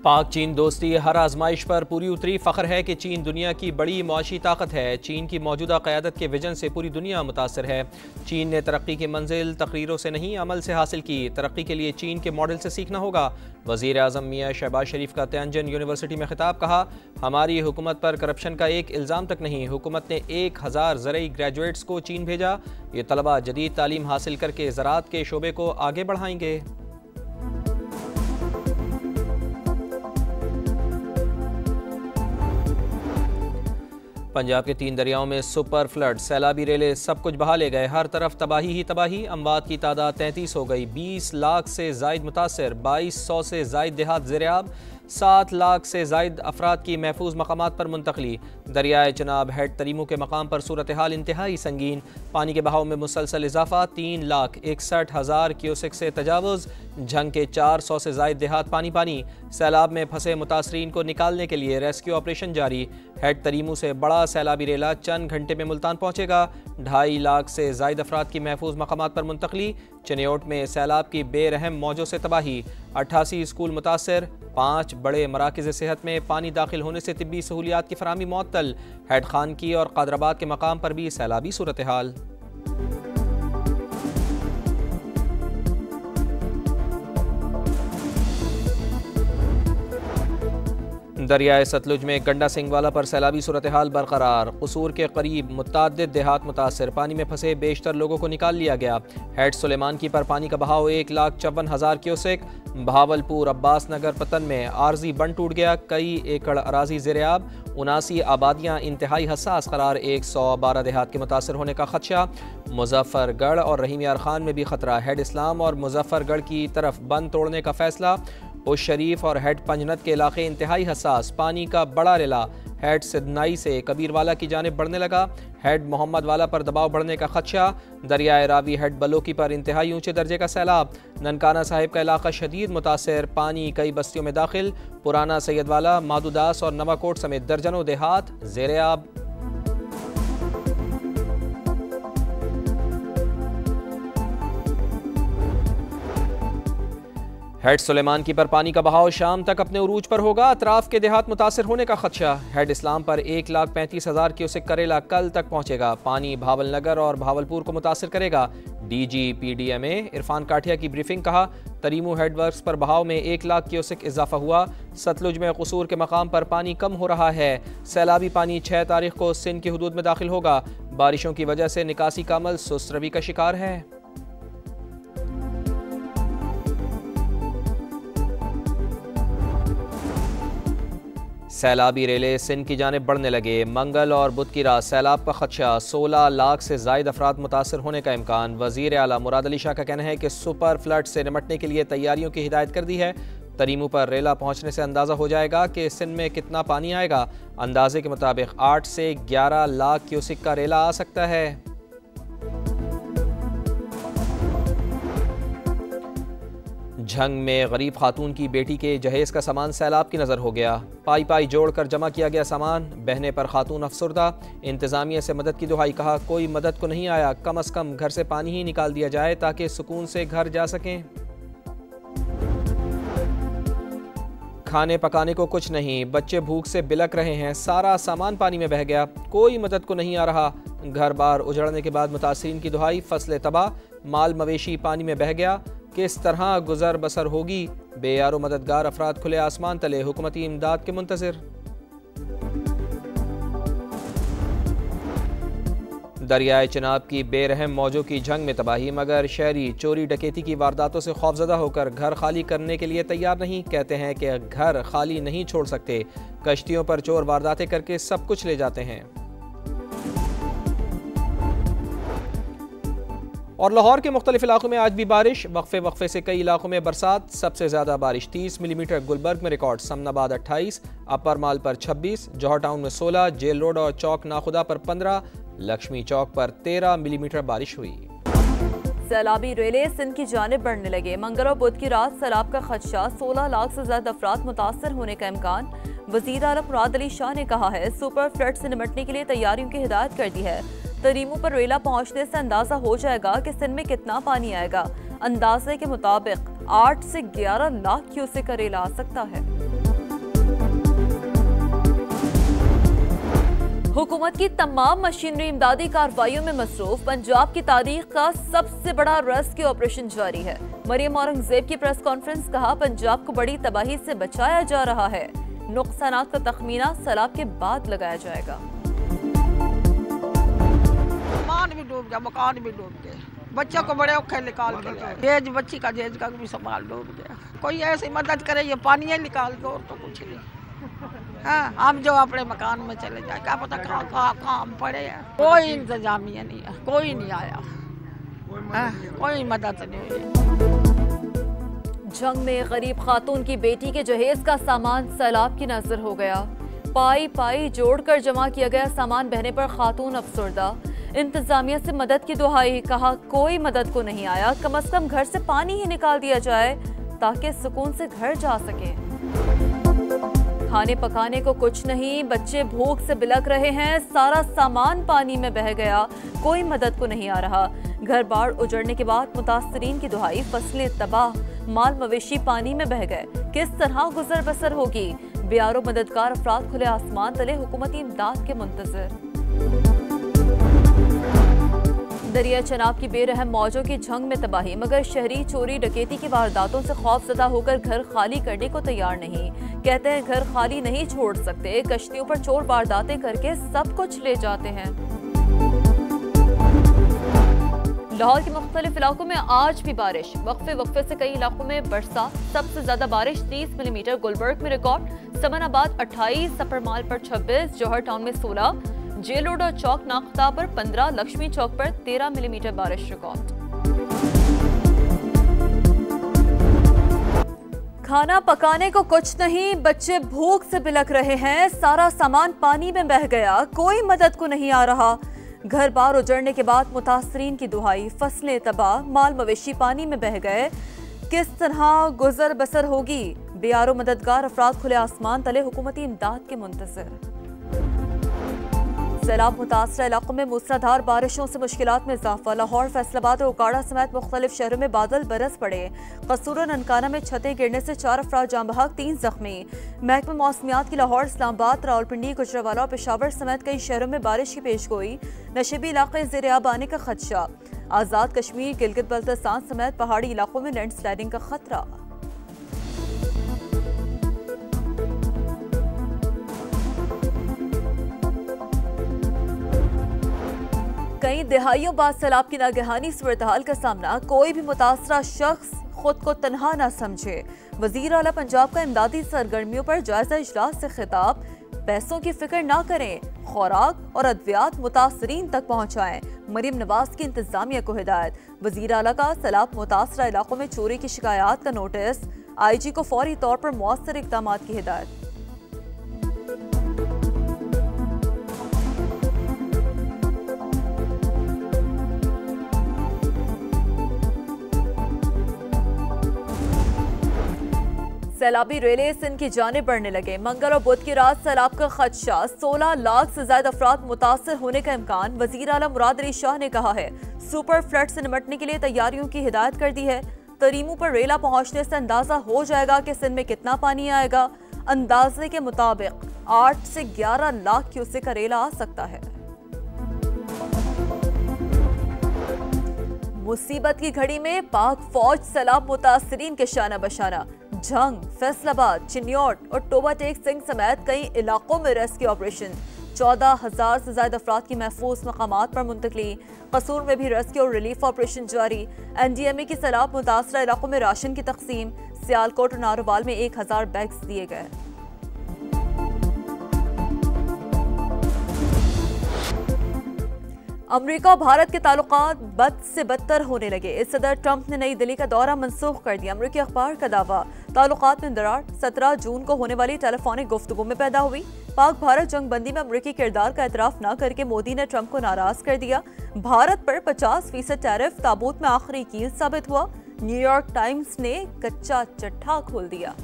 पाक चीन दोस्ती हर आजमाइश पर पूरी उतरी। फ़ख्र है कि चीन दुनिया की बड़ी मुआशी ताकत है। चीन की मौजूदा क़यादत के विजन से पूरी दुनिया मुतासर है। चीन ने तरक्की की मंजिल तकरीरों से नहीं अमल से हासिल की। तरक्की के लिए चीन के मॉडल से सीखना होगा। वज़ीर आज़म मियाँ शहबाज शरीफ का तियानजिन यूनिवर्सिटी में खिताब। कहा, हमारी हुकूमत पर करप्शन का एक इल्ज़ाम तक नहीं। हुकूमत ने 1000 ज़रई ग्रेजुएट्स को चीन भेजा। ये तलबा जदीद तालीम हासिल करके ज़राअत के शोबे को आगे बढ़ाएंगे। पंजाब के 3 दरियाओं में सुपर फ्लड, सैलाबी रेले सब कुछ बहा ले गए। हर तरफ तबाही ही तबाही। अमवात की तादाद 33 हो गई। 20 लाख से जायद मुतासर, 2200 से जायद देहात ज़ेर-ए-आब, 7 लाख से जायद अफराद की महफूज मकामात पर मुंतकली। दरियाए चनाब हेड तरीमू के मकाम पर सूरत हाल इंतहाई संगीन। पानी के बहाव में मुसलसल इजाफा। 3,61,000 क्यूसेक से तजावुज़। झंग के 400 से जायद देहात पानी पानी। सैलाब में फंसे मुतासरीन को निकालने के लिए रेस्क्यू ऑपरेशन जारी। हेड तरीमू से बड़ा सैलाबी रेला चंद घंटे में मुल्तान पहुँचेगा। 2.5 लाख से जायद अफराद की महफूज मकामात पर मुंतकली। चनियोट में सैलाब की बेरहम मौजों से तबाही। 88 स्कूल मुतासर। 5 बड़े मराकिज़ सेहत में पानी दाखिल होने से तिब्बी सहूलियात की फराहमी मुअत्तल। हेड खान की और कादराबाद के मकाम पर भी सैलाबी सूरत हाल। दरियाए सतलुज में गंडा सिंगवाला पर सैलाबी सूरत हाल बरकरार। कसूर के करीब मुतअद्दिद देहात मुतासर। पानी में फंसे बेशतर लोगों को निकाल लिया गया। हेड सुलेमान की पर पानी का बहाव 1,54,000 क्यूसेक। बहावलपुर अब्बास नगर पतन में आर्जी बंद टूट गया। कई एकड़ अराजी ज़ेर-ए-आब। 79 आबादियाँ इंतहाई हसास करार। 112 देहात के मुतासर होने का खदशा। मुजफ्फरगढ़ और रहीम यार खान में भी खतरा। हेड इस्लाम और मुजफ्फरगढ़ की तरफ बंद तोड़ने का फैसला। उस शरीफ और हेड पंजनत के इलाके इंतहाई हसास। पानी का बड़ा रेला हेड सिदनाई से कबीरवाला की जानिब बढ़ने लगा। हेड मोहम्मद वाला पर दबाव बढ़ने का खदशा। दरियाए रावी हेड बलोकी पर इंतहाई ऊंचे दर्जे का सैलाब। ननकाना साहिब का इलाका शदीद मुतासर। पानी कई बस्तियों में दाखिल। पुराना सैयदवाला, मादूदास और नवाकोट समेत दर्जनों देहात ज़ेर-ए-आब। हेड सुलेमान की पर पानी का बहाव शाम तक अपने उरूज पर होगा। अतराफ के देहात मुतासर होने का खदशा। हेड इस्लाम पर 1,35,000 क्यूसेक करेला कल तक पहुँचेगा। पानी भावलनगर और भावलपुर को मुतासर करेगा। DGPDMA इरफान काठिया की ब्रीफिंग। कहा, तरीमू हेडवर्क्स पर बहाव में 1 लाख क्यूसेक इजाफा हुआ। सतलुज में कसूर के मकाम पर पानी कम हो रहा है। सैलाबी पानी 6 तारीख को सिंध की हदूद में दाखिल होगा। बारिशों की वजह से निकासी का अमल सुस्त रवी का शिकार है। सैलाबी रेले सिंध की जानिब बढ़ने लगे। मंगल और बुध की रात सैलाब का खदशा। 16 लाख से जायद अफराद मुतासर होने का इम्कान। वज़ीर आला मुराद अली शाह का कहना है कि सुपर फ्लड से निमटने के लिए तैयारियों की हिदायत कर दी है। तरीमू पर रेला पहुँचने से अंदाज़ा हो जाएगा कि सिंध में कितना पानी आएगा। अंदाजे के मुताबिक 8 से 11 लाख क्यूसेक का रेला आ सकता है। झंग में गरीब खातून की बेटी के जहेज का सामान सैलाब की नज़र हो गया। पाई पाई जोड़कर जमा किया गया सामान। बहने पर खातून अफसरदा। इंतज़ामिया से मदद की दुहाई। कहा, कोई मदद को नहीं आया, कम अज़ कम घर से पानी ही निकाल दिया जाए ताकि सुकून से घर जा सकें। खाने पकाने को कुछ नहीं, बच्चे भूख से बिलक रहे हैं। सारा सामान पानी में बह गया, कोई मदद को नहीं आ रहा। घर बार उजड़ने के बाद मुतासिरीन की दुहाई। फसलें तबाह, माल मवेशी पानी में बह गया। किस तरह गुजर बसर होगी। बेयारो मददगार अफराद खुले आसमान तले हुकूमती इमदाद के मुंतज़िर। दरियाए चिनाब की बेरहम मौजों की झंग में तबाही। मगर शहरी चोरी डकैती की वारदातों से खौफजदा होकर घर खाली करने के लिए तैयार नहीं। कहते हैं कि घर खाली नहीं छोड़ सकते। कश्तियों पर चोर वारदातें करके सब कुछ ले जाते हैं। और लाहौर के मुख्तलिफ इलाकों में आज भी बारिश। वक्फे से कई इलाकों में बरसात। सबसे ज़्यादा बारिश 30 मिलीमीटर गुलबर्ग में रिकॉर्ड। समनाबाद 28, अपर माल पर 26, जौहर टाउन में 16, जेल रोड और चौक नाखुदा पर 15, लक्ष्मी चौक पर 13 मिलीमीटर बारिश हुई। सैलाबी रेले सिंध की जानिब बढ़ने लगे। मंगल और बुध की रात सैलाब का खदशा। 16 लाख से ज्यादा अफराद मुतासर होने का इम्कान। वज़ीर आला मुराद अली शाह ने कहा है, सुपर फ्लड से निमटने के लिए तैयारियों की हिदायत कर दी है। तरीमू पर रेला पहुंचने से अंदाजा हो जाएगा कि सिंध में कितना पानी आएगा। अंदाजे के मुताबिक 8 से 11 लाख क्यूसेक का रेला आ सकता है। हुकूमत की तमाम मशीनरी इमदादी कार्रवाइयों में मसरूफ पंजाब की तारीख का सबसे बड़ा रेस्क्यू ऑपरेशन जारी है। मरियम औरंगजेब की प्रेस कॉन्फ्रेंस, कहा पंजाब को बड़ी तबाही से बचाया जा रहा है। नुकसानात का तखमीना सैलाब के बाद लगाया जाएगा। सामान भी डूब गया, मकान भी डूब गए, बच्चों को बड़े औखे निकाल के लाए, जेज बच्ची का जेज का भी सामान डूब गया। कोई ऐसी मदद करे, ये पानी निकाल दो तो कुछ नहीं। हाँ, हम जो अपने मकान में चले जाए, क्या पता कहाँ हम पड़े हैं। कोई इंतजामिया नहीं है, कोई नहीं आया, कोई मदद नहीं हुई। जंग में गरीब खातून की बेटी के जहेज का सामान सैलाब की नजर हो गया। पाई पाई जोड़कर जमा किया गया सामान बहने पर खातून अफसरदा। इंतजामिया से मदद की दुहाई, कहा कोई मदद को नहीं आया, कम से कम घर से पानी ही निकाल दिया जाए ताकि सुकून से घर जा सके। खाने पकाने को कुछ नहीं, बच्चे भूख से बिलक रहे हैं, सारा सामान पानी में बह गया, कोई मदद को नहीं आ रहा। घर बार उजड़ने के बाद मुतासरीन की दुहाई, फसलें तबाह, माल मवेशी पानी में बह गए, किस तरह गुजर बसर होगी। बेयारो मददगार अफराद खुले आसमान तले हुकूमती इमदाद के मुंतजर। दरिया चनाब की बेरहम मौजों की जंग में तबाही, मगर शहरी चोरी डकैती की वारदातों से खौफजदा होकर घर खाली करने को तैयार नहीं। कहते हैं घर खाली नहीं छोड़ सकते, कश्तियों पर चोर वारदातें करके सब कुछ ले जाते हैं। लाहौर के मुख्तलिफ इलाकों में आज भी बारिश, वक्फे वक्फे से कई इलाकों में बरसात। सबसे ज्यादा बारिश 30 मिलीमीटर गुलबर्ग में रिकॉर्ड, समनाबाद 28, सफरमाल पर 26, जौहर टाउन में 16, जेल रोड और चौक नाख्ता पर 15, लक्ष्मी चौक पर 13 मिलीमीटर बारिश रिकॉर्ड। खाना पकाने को कुछ नहीं, बच्चे भूख से बिलक रहे हैं, सारा सामान पानी में बह गया, कोई मदद को नहीं आ रहा। घर बार उजड़ने के बाद मुतासरीन की दुहाई, फसलें तबाह, माल मवेशी पानी में बह गए, किस तरह गुजर बसर होगी। बेयारो मददगार अफराद खुले आसमान तले हुकूमती इमदाद के मुंतजर। सैलाब मुतासरा इलाकों में मूसलाधार बारिशों से मुश्किलात में इजाफा। लाहौर, फैसलाबाद और उकाड़ा समेत मुख्तलिफ शहरों में बादल बरस पड़े। कसूर और ननकाना में छतें गिरने से 4 अफराद जाँ बहक, 3 जख्मी। महकमा मौसमियात की लाहौर, इस्लामाबाद, रावलपिंडी, गुजरावाला और पेशावर समेत कई शहरों में बारिश की पेशगोई। नशेबी इलाके ज़ेर-ए-आब आने का खदशा। आज़ाद कश्मीर, गिलगित बल्तिस्तान समेत पहाड़ी इलाकों में लैंडस्लाइडिंग का खतरा। कई दिहाइयों बाद सैलाब की नागहानी सूरत-ए-हाल का सामना, कोई भी मुतासरा शख्स खुद को तनहा न समझे। वजीर आला पंजाब का इमदादी सरगर्मियों पर जायजा इजलास से खिताब, पैसों की फिक्र ना करें, खुराक और अद्वियात मुतासरीन तक पहुँचाएं। मरीम नवाज की इंतजामिया को हिदायत। वजीर आला का सैलाब मुतासरा इलाकों में चोरी की शिकायत का नोटिस, IG को फौरी तौर पर मौसर इक़दाम की हिदायत। सैलाबी रेले सिंध की जानिब बढ़ने लगे। मंगल और बुध की रात सैलाब का खदशा, 16 लाख से ज्यादा अफराद मुतासर होने का इम्कान। वजीर आला मुराद अली शाह ने कहा है सुपर फ्लड से निपटने के लिए तैयारियों की हिदायत कर दी है। तरीमू पर रेला पहुंचने से अंदाजा हो जाएगा कि सिंध में कितना पानी आएगा। अंदाजे के मुताबिक 8 से 11 लाख क्यूसेक का रेला आ सकता है। मुसीबत की घड़ी में पाक फौज सैलाब मुतासरीन के शाना बशाना। जंग, फैसलाबाद, चिन्योट और टोबा टेक सिंह समेत कई इलाकों में रेस्क्यू ऑपरेशन। 14,000 से ज्यादा अफराद की महफूज मकामात पर मुंतकली। कसूर में भी रेस्क्यू और रिलीफ ऑपरेशन जारी। NDMA की सैलाब मुतासरा इलाकों में राशन की तकसीम। सियालकोट और नारोवाल में 1000 बैग्स दिए गए। अमेरिका और भारत के ताल्लुकात बद से बदतर होने लगे। इस सदर ट्रंप ने नई दिल्ली का दौरा मंसूख कर दिया। अमेरिकी अखबार का दावा, ताल्लुकात में दरार 17 जून को होने वाली टेलीफोनिक गुफ्तगू में पैदा हुई। पाक भारत जंग बंदी में अमेरिकी किरदार का एतराफ न करके मोदी ने ट्रंप को नाराज कर दिया। भारत पर 50% टैरिफ ताबूत में आखिरी कील साबित हुआ। न्यूयॉर्क टाइम्स ने कच्चा चट्टा खोल दिया।